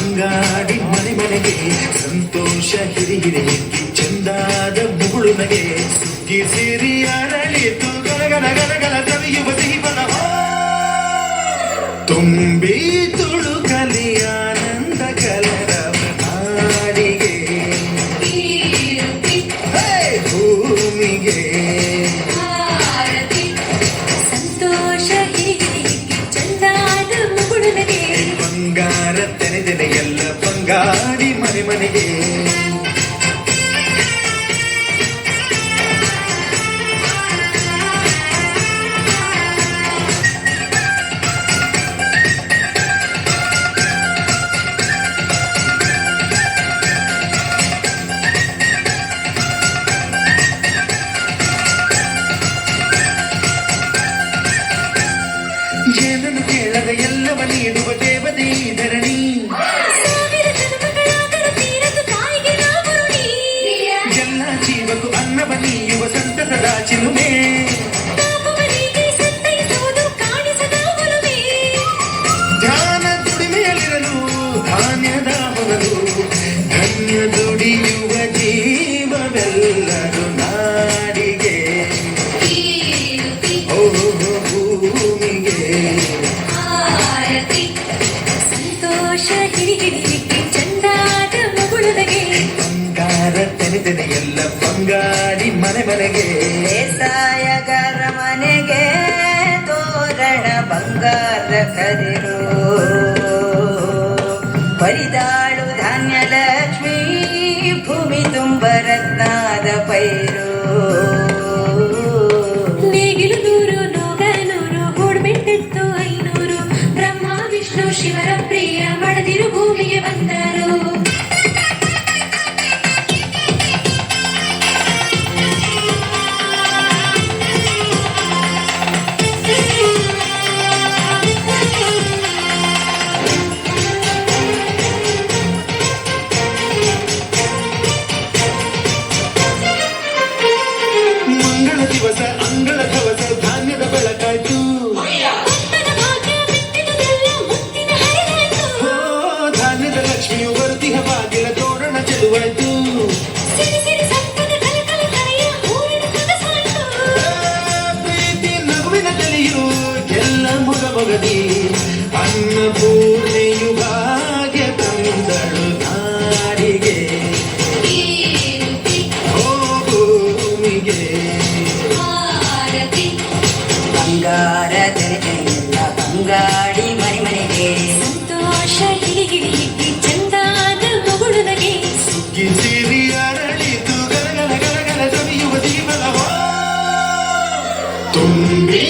ಬಂಗಾಡಿ ಮನೆ ಮನೆಗೆ ಸಂತೋಷ ಹಿರಿ ಹಿರಿಯಕ್ಕೆ ಚಂದಾದ ಮುಗುಳು ನಗೆ ಸುಗ್ಗಿ ಸಿರಿ ಅರಳಿತು ಗಲಗಲ ಗಲಗಲ ಸವಿಯುವ ಸಿಹಿ ಬಲ ತುಂಬಿ ತುಳುಕಲಿ ಆನಂದ ಕಲರವ ನಾಡಿಗೆ ಭೂಮಿಗೆ ಸಂತೋಷ ಹಿರಿಗಿರಿಗಿಕ್ಕೆ ಚಂದಾದ ಮುಗುಳು ನಗೆ ಬಂಗಾರ ತೆನೆದೆನೆ ಎಲ್ಲ ಬಂಗಾಡಿ ಮನೆ ಮನೆಗೆ ಏನನ್ನು ಕೇಳದ ಎಲ್ಲವ ನೀಡುವ ದೇವತೆ ಧರಣಿ ಎಲ್ಲ ಜೀವಕ್ಕೂ ಅನ್ನವ ನೀಯುವ ಸಂತಸದ ಚಿಲುಮೆ ಧ್ಯಾನ ದುಡಿಮೆಯಲ್ಲಿರಲು ಧಾನ್ಯದ ಹೊರಲು ಧನ್ಯ ದುಡಿಯುವ ಜೀವವೆಲ್ಲರೂ ನಾಡಿಗೆ ಭೂಮಿಗೆ ಸಂತೋಷ ಹಿರಿಗಿರಿಗಿಕ್ಕೆ ಚಂದಾದ ಮುಗುಳು ನಗೆ ಬಂಗಾರ ತೆನೆದೆನೆ ಎಲ್ಲ ಬಂಗಾಡಿ ಮನೆ ಮನೆಗೆ ಬೇಸಾಯಗಾರ ಮನೆಗೆ ತೋರಣ ಬಂಗಾರ ಕದಿರು ಪರಿದಾಳು ಧಾನ್ಯ ಲಕ್ಷ್ಮೀ ಭೂಮಿ ತುಂಬ ರತ್ನಾದ ಪೈರು ನೇಗಿಲು ದೂರು ನೋಗನೂರು ಹೂಡ್ಮೆಂಟೆತ್ತು 500 ಬ್ರಹ್ಮ ವಿಷ್ಣು ಶಿವರ ಪ್ರಿಯ ಮಡದಿರು ಭೂಮಿಗೆ ಬಂದರು ಮಂಗಳ ದಿವಸ ಅಂಗಳ ಕವಸ ಧಾನ್ಯದ ಬೆಳಕಾಯ್ತು ಭಕ್ತನ ಭಾಗ್ಯ ಬಿತ್ತಿನದೆಲ್ಲ ಮುತ್ತಿನ ಹರಿದಾಯ್ತು ಧಾನ್ಯದ ಲಕ್ಷ್ಮಿಯು ವರ್ತಿಹ ಬಾಗಿಲ ತೋರಣ ಚೆಲುವಾಯ್ತು ಸಿರಿ ಸಿರಿ ಸಂಪದ ಕಲಕಲ ಕರೆಯ ಊರಿನ ಕನಸಾಯ್ತು ಪ್ರೀತಿ ನಗುವಿನ ತಲೆಯು ಎಲ್ಲ ಮೊಗ ಮೊಗದಿ ಅನ್ನಪೂರ್ಣೆಯು ಭಾಗ್ಯ ತಂದಳು ನಾಡಿಗೆ ಭೂಮಿಗೆ ಬಂಗಾರ ತೆರೆದೆಲ್ಲ ಬಂಗಾಡಿ ಮನೆ ಮನೆಗೆ ಸಂತೋಷ ಹಿರಿಗಿರಿಗಿಕ್ಕೆ ಚಂದಾದ ಮುಗುಳು ನಗೆ ಸುಗ್ಗಿ ಸಿರಿ ಅರಳಿತು ಗಲಗಲ ಗಲಗಲ ಸವಿಯುವ ಜೀವನ ತುಂಬಿ